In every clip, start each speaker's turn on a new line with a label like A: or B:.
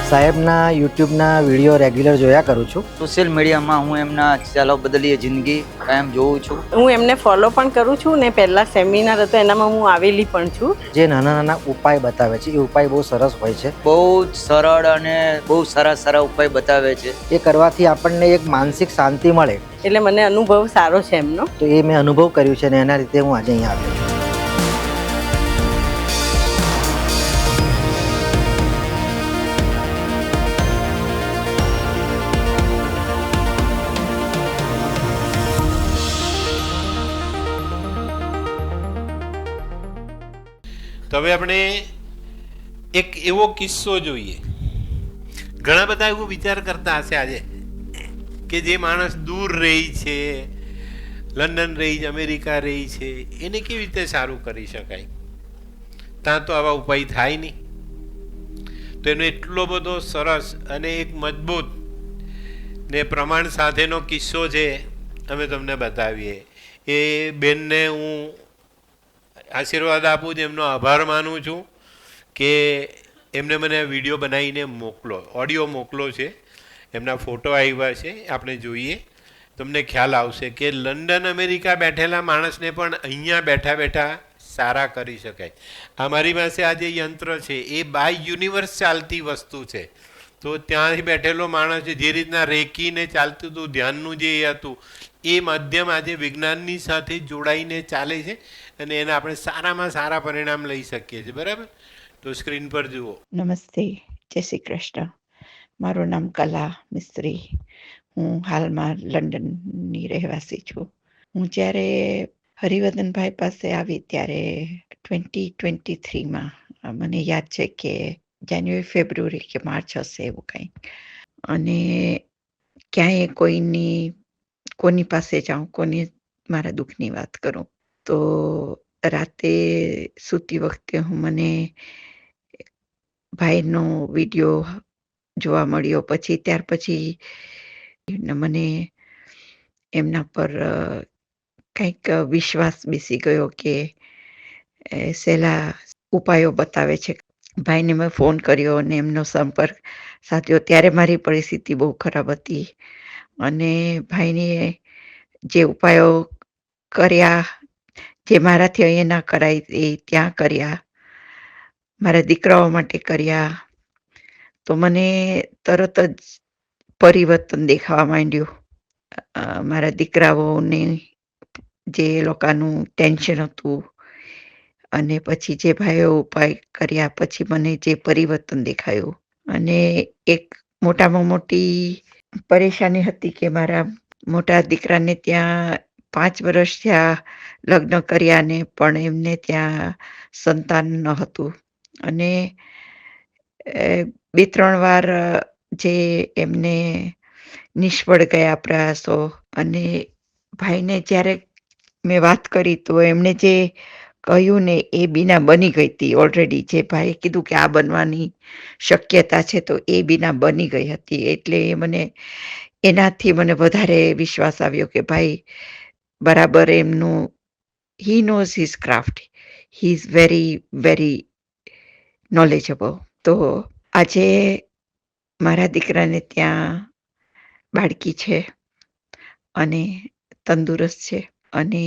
A: સાહેબના યુટ્યુબના video regular જોયા કરું છું.
B: સોશિયલ મીડિયામાં હું એમના ચાલો બદલીએ જિંદગી કાયમ જોઉં છું.
C: હું એમને ફોલો પણ કરું છું ને પહેલાં સેમિનાર હતો એનામાં હું આવેલી પણ છું.
A: જે નાના નાના ઉપાય બતાવે છે એ ઉપાય બહુ સરસ હોય છે.
B: બહુ જ સરળ અને બહુ સારા ઉપાય બતાવે છે.
A: એ કરવાથી આપણને એક માનસિક શાંતિ મળે.
C: એટલે મને અનુભવ સારો છે એમનો.
A: તો એ મેં અનુભવ કર્યું છે અને એના રીતે હું આજે અહીંયા આવ્યો.
D: તો હવે આપણે એક એવો કિસ્સો જોઈએ. ઘણા બધા એવું વિચાર કરતા હશે આજે કે જે માણસ દૂર રહી છે, લંડન રહી છે, અમેરિકા રહી છે, એને કેવી રીતે સારું કરી શકાય? ત્યાં તો આવા ઉપાય થાય નહીં. તો એનો એટલો બધો સરસ અને એક મજબૂત ને પ્રમાણ સાથેનો કિસ્સો છે, અમે તમને બતાવીએ. એ બેનને હું આશીર્વાદ આપું છું, એમનો આભાર માનું છું કે એમને મને વિડીયો બનાવીને મોકલો, ઓડિયો મોકલો છે. એમના ફોટો આવ્યા છે, આપણે જોઈએ તમને ખ્યાલ આવશે કે લંડન અમેરિકા બેઠેલા માણસને પણ અહીંયા બેઠા બેઠા સારા કરી શકાય. આ મારી પાસે આ જે યંત્ર છે એ બાય યુનિવર્સ ચાલતી વસ્તુ છે. તો ત્યાંથી બેઠેલો માણસ જે રીતના રેકીને ચાલતું હતું, ધ્યાનનું જે હતું, એ માધ્યમ આજે વિજ્ઞાનની સાથે જોડાઈને ચાલે છે અને એના આપણે સારામાં સારા પરિણામ લઈ શકીએ છીએ. બરાબર? તો સ્ક્રીન પર જુઓ.
E: નમસ્તે, જય શ્રી કૃષ્ણ. મારું નામ કલા મિસ્ત્રી. હું હાલમાં લંડનની રહેવાસી છું. હું જ્યારે હરિવર્ધનભાઈ પાસે આવી ત્યારે 2023માં મને યાદ છે કે જાન્યુઆરી, ફેબ્રુઆરી કે માર્ચ હશે એવું કંઈ. અને ક્યાંય કોની પાસે જાઉં, કોની મારા દુઃખની વાત કરું, તો રાતે સૂતી વખતે મને ભાઈનો વિડીયો જોવા મળ્યો. ત્યાર પછી મને એમના પર કંઈક વિશ્વાસ બેસી ગયો કે સહેલા ઉપાયો બતાવે છે. ભાઈને મેં ફોન કર્યો અને એમનો સંપર્ક સાધ્યો. ત્યારે મારી પરિસ્થિતિ બહુ ખરાબ હતી અને ભાઈને જે ઉપાયો કર્યા, જે મારાથી અહીંયા ના કરાય એ ત્યાં કર્યા, મારા દીકરાઓ માટે કર્યા. તો મને તરત જ પરિવર્તન દેખાવા માંડ્યું. મારા દીકરાઓને જે લોકોનું ટેન્શન હતું અને પછી જે ભાઈઓ ઉપાય કર્યા પછી મને જે પરિવર્તન દેખાયું. અને એક મોટામાં મોટી પરેશાની હતી કે મારા મોટા દીકરાને ત્યાં 5 વર્ષ થયા લગ્ન કર્યા ને પણ એમને ત્યાં સંતાન ન હતું. અને 2-3 વાર જે એમને નિષ્ફળ ગયા પ્રયાસો. અને ભાઈને જ્યારે મેં વાત કરી તો એમણે જે કહ્યું ને એ બીના બની ગઈ હતી ઓલરેડી. જે ભાઈએ કીધું કે આ બનવાની શક્યતા છે તો એ બીના બની ગઈ હતી. એટલે એનાથી મને વધારે વિશ્વાસ આવ્યો કે ભાઈ બરાબર એમનું he knows his craft. He is very very knowledgeable. તો આજે મારા દીકરાને ત્યાં બાળકી છે અને તંદુરસ્ત છે. અને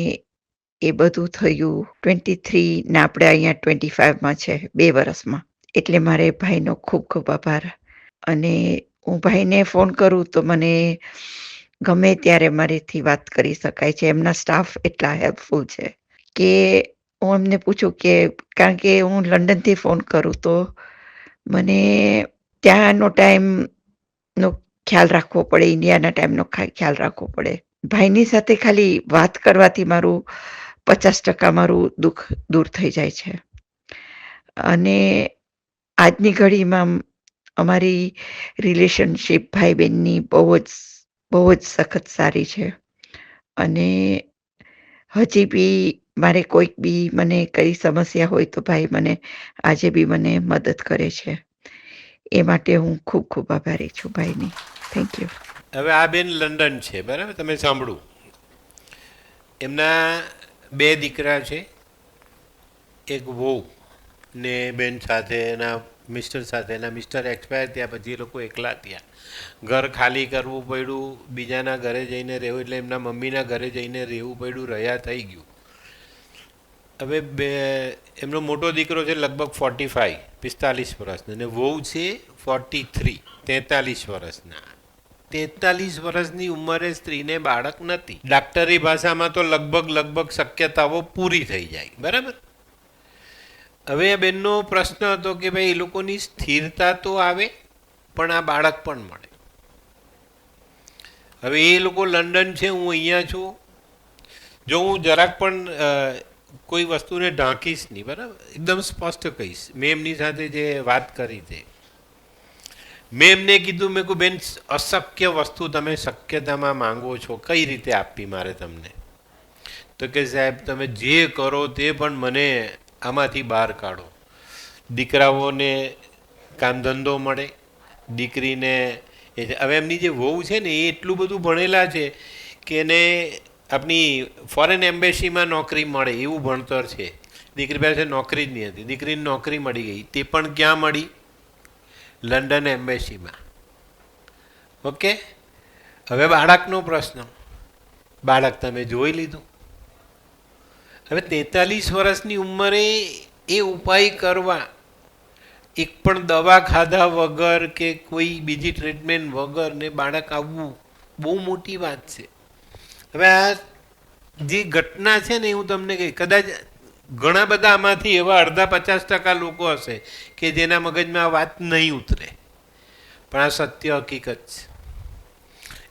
E: એ બધું થયું 23 ને આપણે અહીંયા 25માં છે, 2 વર્ષમાં. એટલે મારે ભાઈનો ખૂબ ખૂબ આભાર. અને હું ભાઈને ફોન કરું તો મને ગમે ત્યારે મારીથી વાત કરી શકાય છે. એમના સ્ટાફ એટલા હેલ્પફુલ છે કે હું એમને પૂછું કે, કારણ કે હું લંડનથી ફોન કરું તો મને ત્યાંનો ટાઈમનો ખ્યાલ રાખવો પડે, ઇન્ડિયાના ટાઈમનો ખ્યાલ રાખવો પડે. ભાઈની સાથે ખાલી વાત કરવાથી મારું 50% મારું દુઃખ દૂર થઈ જાય છે. અને આજની ઘડીમાં અમારી રિલેશનશીપ ભાઈ બહેનની બહુ જ સખત સારી છે. અને હજી બી મારે કોઈક બી મને કઈ સમસ્યા હોય તો ભાઈ મને આજે બી મને મદદ કરે છે. એ માટે હું ખૂબ ખૂબ આભારી છું ભાઈની. Thank you.
D: હવે આ બેન લંડન છે, બરાબર? તમે સાંભળું. એમના 2 દીકરા છે, એક વહુ ને બેન સાથે એના મિસ્ટર સાથે. એના મિસ્ટર એક્સપાયર થયા પછી એ લોકો એકલા થયા. ઘર ખાલી કરવું પડ્યું, બીજાના ઘરે જઈને રહેવું, એટલે એમના મમ્મીના ઘરે જઈને રહેવું પડ્યું, રહ્યા થઈ ગયું. હવે એમનો મોટો દીકરો છે લગભગ 45 વર્ષનો, અને વહુ છે 43 વર્ષના. 43 વર્ષની ઉંમરે સ્ત્રીને બાળક નથી. ડાક્ટરી ભાષામાં તો લગભગ શક્યતાઓ પૂરી થઈ જાય. બરાબર. હવે આ બેનનો પ્રશ્ન હતો કે ભાઈ એ લોકોની સ્થિરતા તો આવે પણ આ બાળક પણ મળે. હવે એ લોકો લંડન છે, હું અહીંયા છું. જો હું જરાક પણ કોઈ વસ્તુને ઢાંકીશ નહીં, બરાબર, એકદમ સ્પષ્ટ કહીશ. મેં એમની સાથે જે વાત કરી તે મેં એમને કીધું, મેં કહું બેન અશક્ય વસ્તુ તમે શક્યતામાં માંગો છો, કઈ રીતે આપવી મારે તમને? તો કે સાહેબ તમે જે કરો તે પણ મને આમાંથી બહાર કાઢો. દીકરાઓને કામ ધંધો મળે, દીકરીને હવે એમની જે વહુ છે ને એ એટલું બધું ભણેલા છે કે એને આપણી ફોરેન એમ્બેસીમાં નોકરી મળે એવું ભણતર છે. દીકરી પાસે નોકરી જ નહીં હતી, દીકરીને નોકરી મળી ગઈ. તે પણ ક્યાં મળી? લંડન એમ્બેસીમાં. ઓકે. હવે બાળકનો પ્રશ્ન, બાળક તમે જોઈ લીધું. હવે 43 વર્ષની ઉંમરે એ ઉપાય કરવા, એક પણ દવા ખાધા વગર કે કોઈ બીજી ટ્રીટમેન્ટ વગર ને બાળક આવવું બહુ મોટી વાત છે. હવે આ જે ઘટના છે ને હું તમને કહી, કદાચ ઘણા બધા આમાંથી એવા 50% લોકો હશે કે જેના મગજમાં આ વાત નહીં ઉતરે, પણ આ સત્ય હકીકત છે.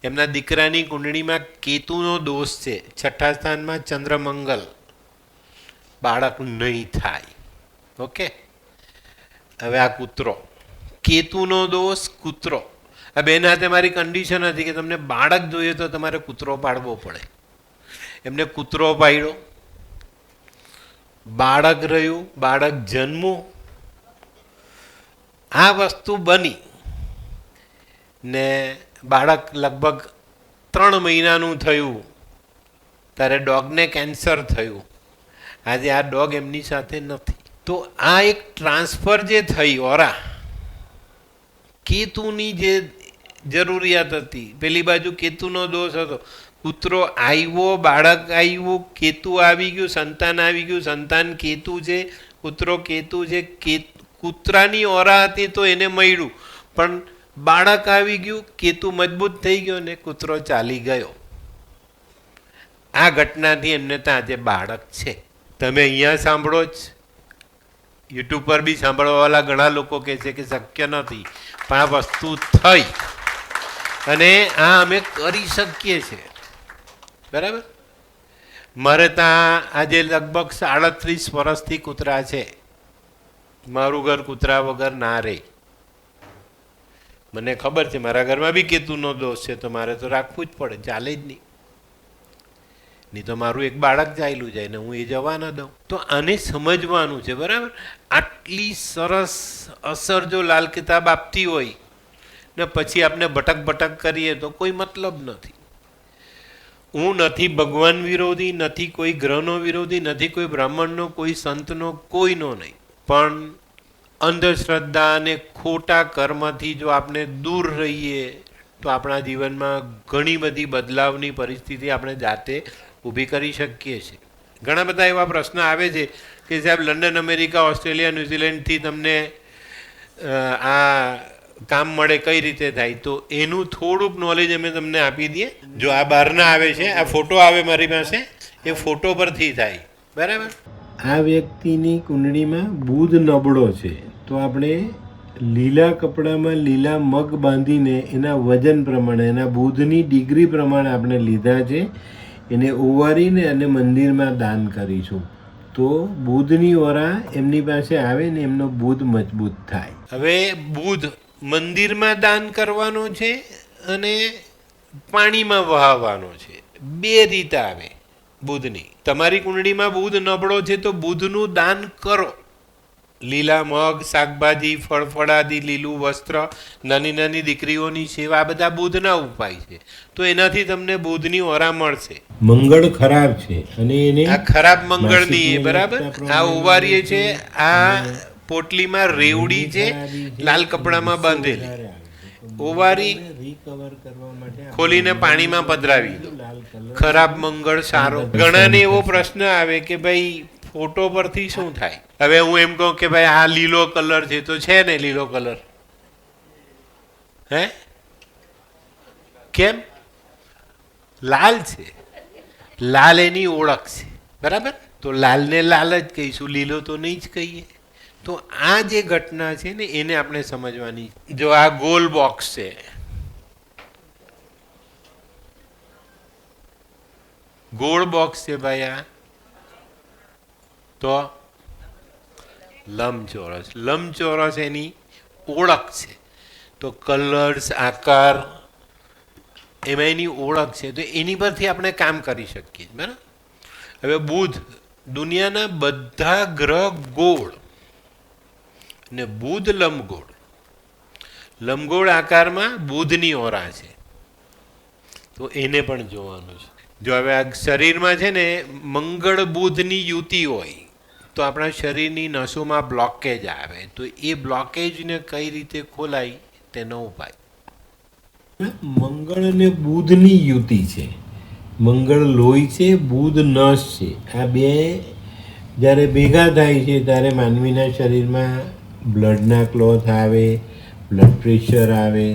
D: એમના દીકરાની કુંડળીમાં કેતુનો દોષ છે, 6થા સ્થાનમાં ચંદ્રમંગલ. બાળક નહીં થાય. ઓકે. હવે આ કૂતરો, કેતુનો દોષ, કૂતરો. આ બેન હાથે મારી કન્ડિશન હતી કે તમને બાળક જોઈએ તો તમારે કૂતરો પાડવો પડે. એમને કૂતરો પાડ્યો, બાળક રહ્યું, બાળક જન્મ્યું. આ વસ્તુ બની ને બાળક લગભગ 3 મહિનાનું થયું ત્યારે ડોગને કેન્સર થયું. આજે આ ડોગ એમની સાથે નથી. તો આ એક ટ્રાન્સફર જે થઈ ઓરા, કેતુની જે જરૂરિયાત હતી, પેલી બાજુ કેતુનો દોષ હતો. કૂતરો આવ્યો, બાળક આવ્યું, કેતુ આવી ગયું, સંતાન આવી ગયું, સંતાન કેતુ છે, કૂતરો કેતુ છે. કૂતરાની ઓરા હતી તો એને મળ્યું, પણ બાળક આવી ગયું, કેતુ મજબૂત થઈ ગયો ને કૂતરો ચાલી ગયો. આ ઘટનાથી એમને તો આજે બાળક છે. તમે અહીંયા સાંભળો જ, યુટ્યુબ પર બી સાંભળવાવાળા ઘણા લોકો કહે છે કે શક્ય નથી, પણ આ વસ્તુ થઈ અને આ અમે કરી શકીએ છીએ. બરાબર. મારે ત્યાં આજે લગભગ 37 વર્ષથી કૂતરા છે. મારું ઘર કૂતરા વગર ના રહે. મને ખબર છે મારા ઘરમાં બી કેતુનો દોષ છે, તો મારે તો રાખવું જ પડે, ચાલે જ નહીં. નહીં તો મારું એક બાળક ચાલ્યું જાય ને હું એ જવા ના દઉં. તો આને સમજવાનું છે. બરાબર. આટલી સરસ અસર જો લાલ કિતાબ આપતી હોય ને પછી આપણે ભટક કરીએ તો કોઈ મતલબ નથી. હું નથી ભગવાન વિરોધી, નથી કોઈ ગ્રહનો વિરોધી, નથી કોઈ બ્રાહ્મણનો, કોઈ સંતનો, કોઈનો નહીં. પણ અંધશ્રદ્ધા અને ખોટા કર્મથી જો આપણે દૂર રહીએ તો આપણા જીવનમાં ઘણી બધી બદલાવની પરિસ્થિતિ આપણે જાતે ઊભી કરી શકીએ છીએ. ઘણા બધા એવા પ્રશ્ન આવે છે કે સાહેબ લંડન, અમેરિકા, ઓસ્ટ્રેલિયા, ન્યૂઝીલેન્ડથી તમને આ કામ મળે, કઈ રીતે થાય? તો એનું થોડુંક નોલેજ અમે તમને આપી દઈએ. જો આ બહારના આવે છે, આ ફોટો આવે મારી પાસે, એ ફોટો પરથી થાય. બરાબર. આ વ્યક્તિની કુંડળીમાં બુધ નબળો છે તો આપણે લીલા કપડામાં લીલા મગ બાંધીને એના વજન પ્રમાણે, એના બુધની ડિગ્રી પ્રમાણે આપણે લીધા છે, એને ઓવારીને અને મંદિરમાં દાન કરીશું. તો બુધની ઓરા એમની પાસે આવે ને એમનો બુધ મજબૂત થાય. હવે બુધ મંદિરમાં દાન કરવાનો છે અને પાણીમાં વહાવવાનો છે. 2 રીત આવે બુધની. તમારી કુંડળીમાં બુધ નબળો છે તો બુધનું દાન કરો. લીલા મગ, શાકભાજી, ફળફળાદી, લીલું વસ્ત્ર, નાની નાની દીકરીઓની સેવા, આ બધા બુધના ઉપાય છે. તો એનાથી તમને બુધની ઓરા મળશે. મંગળ ખરાબ છે અને એને આ ખરાબ મંગળની, બરાબર, આ ઓવારીએ છે, આ પોટલીમાં રેવડી છે લાલ કપડામાં બાંધેલી, ઓવારી ખોલીને પાણીમાં પધરાવી દો. ખરાબ મંગળ સારો. ઘણાને એવો પ્રશ્ન આવે કે ભાઈ ફોટો પરથી શું થાય? હવે હું એમ કહું કે ભાઈ આ લીલો કલર છે તો છે ને લીલો કલર, હે કેમ? લાલ છે, લાલ એની ઓળખ છે, બરાબર? તો લાલને લાલ જ કહીશું, લીલો તો નહીં જ કહીએ. તો આ જે ઘટના છે ને એને આપણે સમજવાની. જો આ ગોલ બોક્સ છે, ગોળ બોક્સ છે ભાઈ, આ તો લંબચોરસ. લંબચોરસ એની ઓળખ છે. તો કલર્સ, આકાર, એમાં એની ઓળખ છે. તો એની પરથી આપણે કામ કરી શકીએ, બરાબર? હવે બુધ, દુનિયાના બધા ગ્રહ ગોળ ને બુધ લંબગોળ. લંબગોળ આકારમાં બુધની ઓરા છે, તો એને પણ જોવાનું છે. જો હવે આ શરીરમાં છે ને મંગળ બુધની યુતિ હોય તો આપણા શરીરની નસોમાં બ્લોકેજ આવે. તો એ બ્લોકેજને કઈ રીતે ખોલાય તેનો ઉપાય. મંગળ અને બુધની યુતિ છે. મંગળ લોહી છે, બુધ નસ છે. આ બે જ્યારે ભેગા થાય છે ત્યારે માનવીના શરીરમાં બ્લડના ક્લોથ આવે, બ્લડ પ્રેશર આવે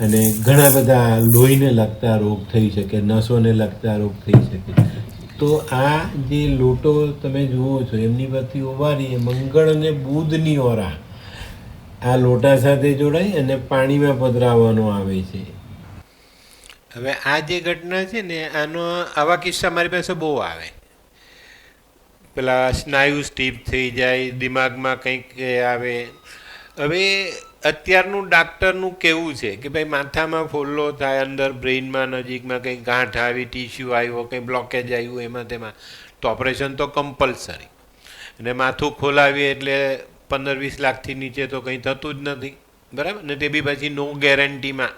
D: અને ઘણા બધા લોહીને લગતા રોગ થઈ શકે, નસોને લગતા રોગ થઈ શકે. તો આ જે લોટો તમે જુઓ છો એમની પરથી ઓવારી મંગળ અને બુધની ઓરા આ લોટા સાથે જોડાય અને પાણીમાં પધરાવવાનો આવે છે. હવે આ જે ઘટના છે ને આનો આવા કિસ્સા મારી પાસે બહુ આવે. પેલા સ્નાયુ સ્ટીપ થઈ જાય, દિમાગમાં કંઈક આવે. હવે અત્યારનું ડાક્ટરનું કેવું છે કે ભાઈ માથામાં ફોલ્લો થાય, અંદર બ્રેઇનમાં નજીકમાં કંઈક ગાંઠ આવી, ટીશ્યુ આવ્યો, કંઈ બ્લોકેજ આવ્યું, એમાં તેમાં તો ઓપરેશન તો કમ્પલસરી. અને માથું ખોલાવીએ એટલે 15-20 લાખથી નીચે તો કંઈ થતું જ નથી, બરાબર ને? તે બી પછી નો ગેરંટીમાં.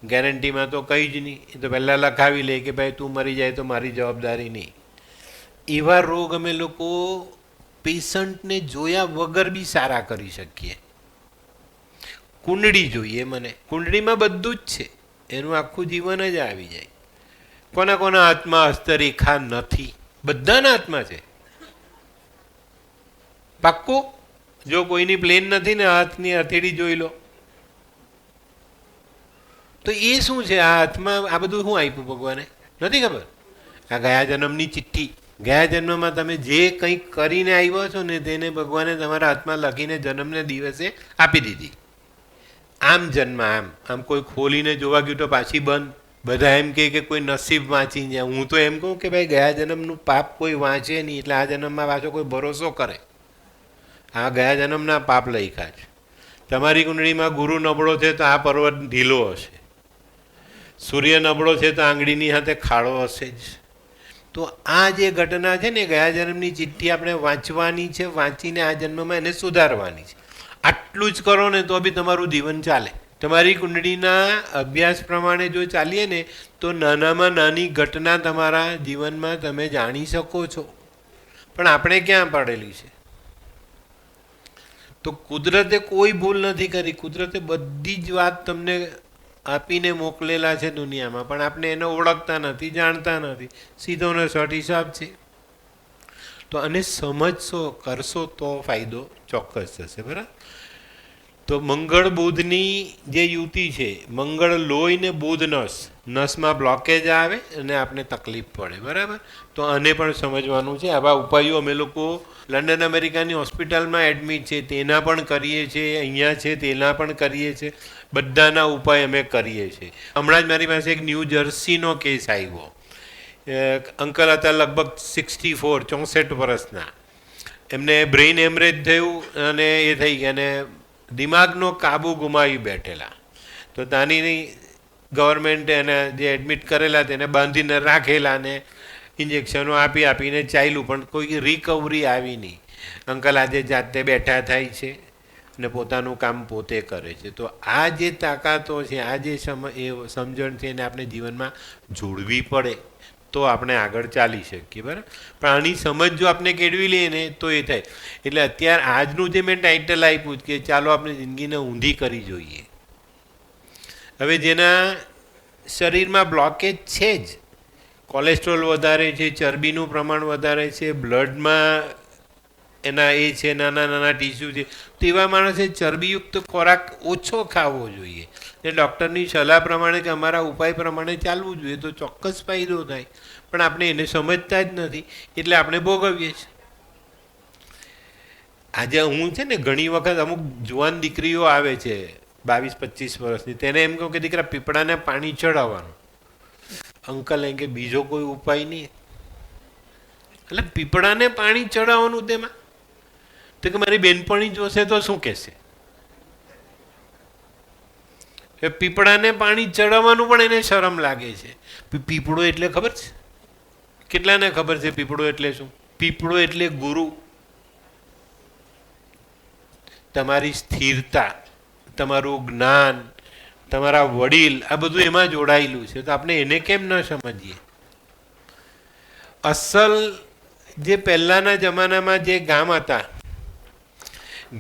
D: ગેરંટીમાં તો કંઈ જ નહીં. એ તો પહેલાં લખાવી લે કે ભાઈ તું મરી જાય તો મારી જવાબદારી નહીં. એવા રોગ અમે લોકો પેશન્ટને જોયા વગર બી સારા કરી શકીએ. કુંડળી જોઈએ મને, કુંડળીમાં બધું જ છે, એનું આખું જીવન જ આવી જાય. કોના કોના હાથમાં હસ્તરેખા નથી? બધાના હાથમાં છે, પાક્કું. જો કોઈની પ્લેન નથી ને હાથની હથેળી જોઈ લો. તો એ શું છે આ હાથમાં? આ બધું શું આપ્યું ભગવાને? નથી ખબર? આ ગયા જન્મની ચિઠ્ઠી. ગયા જન્મમાં તમે જે કંઈક કરીને આવ્યો છો ને તેને ભગવાને તમારા હાથમાં લખીને જન્મને દિવસે આપી દીધી. આમ જન્મ, આમ આમ કોઈ ખોલીને જોવા ગયું તો પાછી બંધ. બધા એમ કહે કે કોઈ નસીબ વાંચી જાય. હું તો એમ કહું કે ભાઈ ગયા જન્મનું પાપ કોઈ વાંચે નહીં, એટલે આ જન્મમાં પાછો કોઈ ભરોસો કરે. આ ગયા જન્મના પાપ લખ્યા છે. તમારી કુંડળીમાં ગુરુ નબળો છે તો આ પર્વત ઢીલો હશે. સૂર્ય નબળો છે તો આંગળીની સાથે ખાડો હશે જ. તો આ જે ઘટના છે ને ગયા જન્મની ચિઠ્ઠી આપણે વાંચવાની છે, વાંચીને આ જન્મમાં એને સુધારવાની છે. આટલું જ કરો ને તો બી તમારું જીવન ચાલે. તમારી કુંડળીના અભ્યાસ પ્રમાણે જો ચાલીએ ને તો નાનામાં નાની ઘટના તમારા જીવનમાં તમે જાણી શકો છો. પણ આપણે ક્યાં પડેલી છે? તો કુદરતે કોઈ ભૂલ નથી કરી. કુદરતે બધી જ વાત તમને આપીને મોકલેલા છે દુનિયામાં, પણ આપણે એને ઓળખતા નથી, જાણતા નથી. સીધો ને શોર્ટ હિસાબ છે. તો આને સમજશો, કરશો તો ફાયદો ચોક્કસ થશે, બરાબર? તો મંગળ બુધની જે યુતિ છે, મંગળ લોહી ને બુધ નસ, નસમાં બ્લોકેજ આવે અને આપણે તકલીફ પડે, બરાબર? તો આને પણ સમજવાનું છે. આવા ઉપાયો અમે લોકો લંડન અમેરિકાની હોસ્પિટલમાં એડમિટ છે તેના પણ કરીએ છીએ, અહીંયા છે તેના પણ કરીએ છીએ. બધાના ઉપાય અમે કરીએ છીએ. હમણાં જ મારી પાસે એક ન્યૂ જર્સીનો કેસ આવ્યો. અંકલ હતા લગભગ 64 વર્ષના. એમને બ્રેઇન હેમરેજ થયું અને એ થઈ ગયા અને દિમાગનો કાબુ ગુમાવી બેઠેલા. તો ત્યાંની ગવર્મેન્ટે એને જે એડમિટ કરેલા તેને બાંધીને રાખેલા ને ઇન્જેક્શનો આપીને ચાલ્યું, પણ કોઈ રિકવરી આવી નહીં. અંકલ આજે જાતે બેઠા થાય છે ને પોતાનું કામ પોતે કરે છે. તો આ જે તાકાતો છે, આ જે સમજણ છે એને આપણે જીવનમાં જોડવી પડે તો આપણે આગળ ચાલી શકીએ. બરાબર, પણ આની સમજ જો આપણે કેળવી લઈએ ને તો એ થાય. એટલે અત્યારે આજનું જે મેં ટાઇટલ આપ્યું કે ચાલો આપણે જિંદગીને ઊંધી કરી જોઈએ. હવે જેના શરીરમાં બ્લોકેજ છે જ, કોલેસ્ટ્રોલ વધારે છે, ચરબીનું પ્રમાણ વધારે છે, બ્લડમાં એના એ છે, નાના નાના ટીસ્યુ છે, તેવા માણસે ચરબીયુક્ત ખોરાક ઓછો ખાવો જોઈએ. એ ડૉક્ટરની સલાહ પ્રમાણે કે અમારા ઉપાય પ્રમાણે ચાલવું જોઈએ તો ચોક્કસ ફાયદો થાય. પણ આપણે એને સમજતા જ નથી એટલે આપણે ભોગવીએ છીએ. આજે હું છે ને ઘણી વખત અમુક જુવાન દીકરીઓ આવે છે 22-25 વર્ષની, તેને એમ કહું કે દીકરા પીપળાને પાણી ચડાવવાનું. અંકલ એમ કે બીજો કોઈ ઉપાય નહીં. એટલે પીપળાને પાણી ચડાવવાનું તેમાં તો કે મારી બેનપણી જોશે તો શું કહેશે? એ પીપળાને પાણી ચડાવવાનું પણ એને શરમ લાગે છે. પીપળો એટલે ખબર છે? કેટલાને ખબર છે પીપળો એટલે શું? પીપળો એટલે ગુરુ. તમારી સ્થિરતા, તમારું જ્ઞાન, તમારા વડીલ, આ બધું એમાં જોડાયેલું છે. તો આપણે એને કેમ ન સમજીએ? અસલ જે પહેલાના જમાનામાં જે ગામ હતા,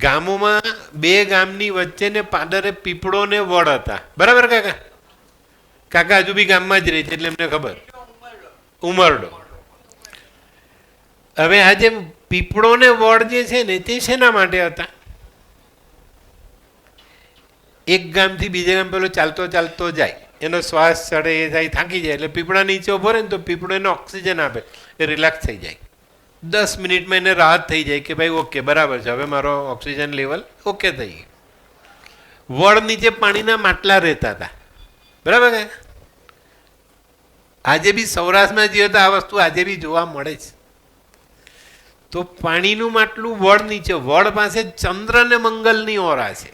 D: ગામોમાં બે ગામની વચ્ચે ને પાદરે પીપળો ને વડ હતા. બરાબર કાકા? કાકા હજુ બી ગામમાં જ રહે છે એટલે એમને ખબર. ઉમરડો. હવે આ જે પીપળો ને વડ જે છે ને તે શેના માટે હતા? એક ગામથી બીજે ગામ પેલો ચાલતો ચાલતો જાય, એનો શ્વાસ ચડે, એ જાય, થાકી જાય, એટલે પીપળા નીચે ઉભો રહે ને તો પીપળો એને ઓક્સિજન આપે, એ રિલેક્સ થઈ જાય. 10 મિનિટમાં એને રાહત થઈ જાય કે ભાઈ ઓકે બરાબર છે, હવે મારો ઓક્સિજન લેવલ ઓકે થઈ ગયું. વડ નીચે પાણીના માટલા રહેતા હતા. બરાબર છે? આજે બી સૌરાષ્ટ્રમાં જઈએ તો આ વસ્તુ આજે બી જોવા મળે છે. તો પાણીનું માટલું વડ નીચે, વડ પાસે ચંદ્ર ને મંગલની ઓરા છે.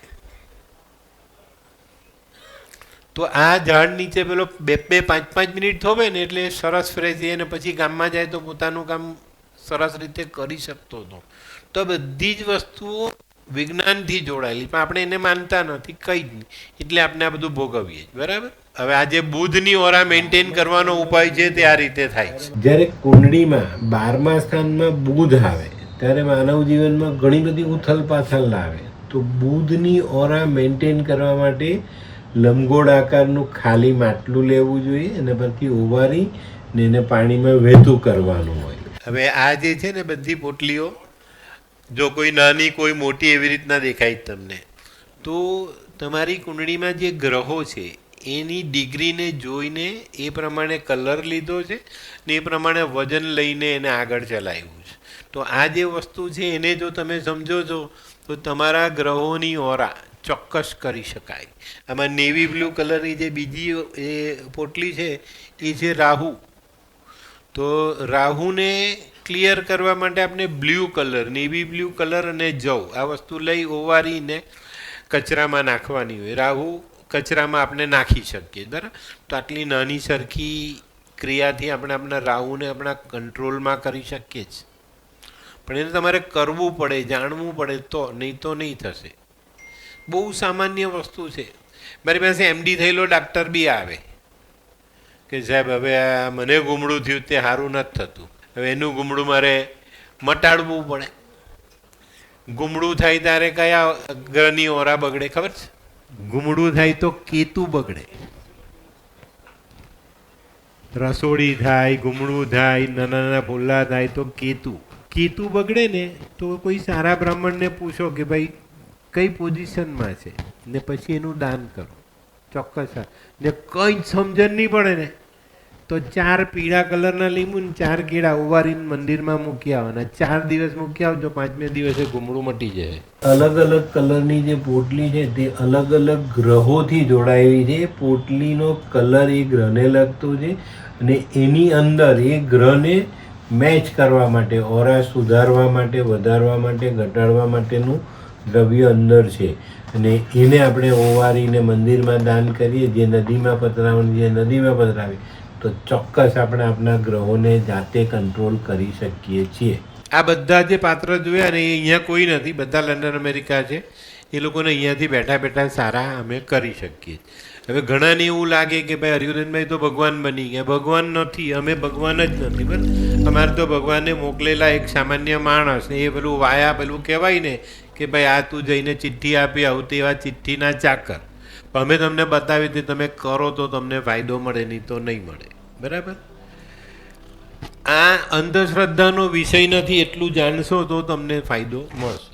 D: તો આ ઝાડ નીચે પેલો 2-5 મિનિટ થોભે ને એટલે સરસ ફ્રેશ થઈ અને પછી ગામમાં જાય તો પોતાનું કામ સરસ રીતે કરી શકતો હતો. તો બધી જ વસ્તુઓ વિજ્ઞાનથી જોડાયેલી, પણ આપણે એને માનતા નથી કંઈ જ નહીં, એટલે આપણે આ બધું ભોગવીએ. બરાબર? હવે આજે બુધની ઓરા મેન્ટેન કરવાનો ઉપાય છે તે આ રીતે થાય છે. જ્યારે કુંડળીમાં 12મા સ્થાનમાં બુધ આવે ત્યારે માનવ જીવનમાં ઘણી બધી ઉથલ પાથલ આવે. તો બુધની ઓરા મેન્ટેન કરવા માટે લંબગોળ આકારનું ખાલી માટલું લેવું જોઈએ અને પછી ઓવારી ને એને પાણીમાં વહેતું કરવાનું હોય. હવે આ જે છે ને બધી પોટલીઓ, જો કોઈ નાની કોઈ મોટી એવી રીતના દેખાય તમને, તો તમારી કુંડળીમાં જે ગ્રહો છે એની ડિગ્રીને જોઈને એ પ્રમાણે કલર લીધો છે ને એ પ્રમાણે વજન લઈને એને આગળ ચલાવ્યું છે. તો આ જે વસ્તુ છે એને જો તમે સમજો છો તો તમારા ગ્રહોની ઓરા ચોક્કસ કરી શકાય. આમાં નેવી બ્લુ કલરની જે બીજી એ પોટલી છે એ છે રાહુ. તો રાહુને ક્લિયર કરવા માટે આપણે blue colour, navy blue colour અને જવ આ વસ્તુ લઈ ઓવારીને કચરામાં નાખવાની હોય. રાહુ કચરામાં આપણે નાખી શકીએ. બરાબર? તો આટલી નાની સરખી ક્રિયાથી આપણે આપણા રાહુને આપણા કંટ્રોલમાં કરી શકીએ જ. પણ એને તમારે કરવું પડે, જાણવું પડે, તો નહીં થશે. બહુ સામાન્ય વસ્તુ છે. મારી પાસે MD થયેલો ડાક્ટર બી આવે કે સાહેબ હવે આ મને ગુમડું થયું તે સારું નથી થતું, હવે એનું ગુમડું મારે મટાડવું પડે. ગુમડું થાય ત્યારે કયા ગ્રહની ઓરા બગડે ખબર છે? ગુમડું થાય તો કેતુ બગડે. રસોડી થાય, ગુમડું થાય, નાના નાના ફોલ્લા થાય તો કેતુ બગડે ને તો કોઈ સારા બ્રાહ્મણને પૂછો કે ભાઈ કઈ પોઝિશનમાં છે ને પછી એનું દાન કરો. ચોક્કસ. ને કંઈ જ સમજણ નહીં પડે ને તો 4 પીળા કલરના લીંબુ ને 4 કેળા ઉવારીને મંદિરમાં મૂકી આવવાના. 4 દિવસ મૂકી આવજો, 5મે દિવસે ગુમડું મટી જાય. અલગ અલગ કલરની જે પોટલી છે તે અલગ અલગ ગ્રહોથી જોડાયેલી છે. પોટલીનો કલર એ ગ્રહને લગતો છે અને એની અંદર એ ગ્રહને મેચ કરવા માટે, ઓરા સુધારવા માટે, વધારવા માટે, ઘટાડવા માટેનું દ્રવ્ય અંદર છે અને એને આપણે ઓવારીને મંદિરમાં દાન કરીએ, જે નદીમાં પધરાવવાની જે નદીમાં પધરાવીએ તો ચોક્કસ આપણે આપણા ગ્રહોને જાતે કંટ્રોલ કરી શકીએ છીએ. આ બધા જે પાત્ર જોયા ને એ અહીંયા કોઈ નથી, બધા લંડન અમેરિકા છે. એ લોકોને અહીંયાથી બેઠા બેઠા સારા અમે કરી શકીએ. હવે ઘણાને એવું લાગે કે ભાઈ હરિવર્ધનભાઈ તો ભગવાન બની ગયા. ભગવાન નથી, અમે ભગવાન જ નથી. બરાબર, અમારે તો ભગવાને મોકલેલા એક સામાન્ય માણસ. એ પેલું વાયા પેલું કહેવાય ને કે ભાઈ આ તું જઈને ચિઠ્ઠી આપી આવતી એવા ચિઠ્ઠીના ચાકર. પણ અમે તમને બતાવી દઈએ, તમે કરો તો તમને ફાયદો મળે, નહીં તો નહીં મળે. બરાબર, આ અંધશ્રદ્ધાનો વિષય નથી, એટલું જાણશો તો તમને ફાયદો મળશે.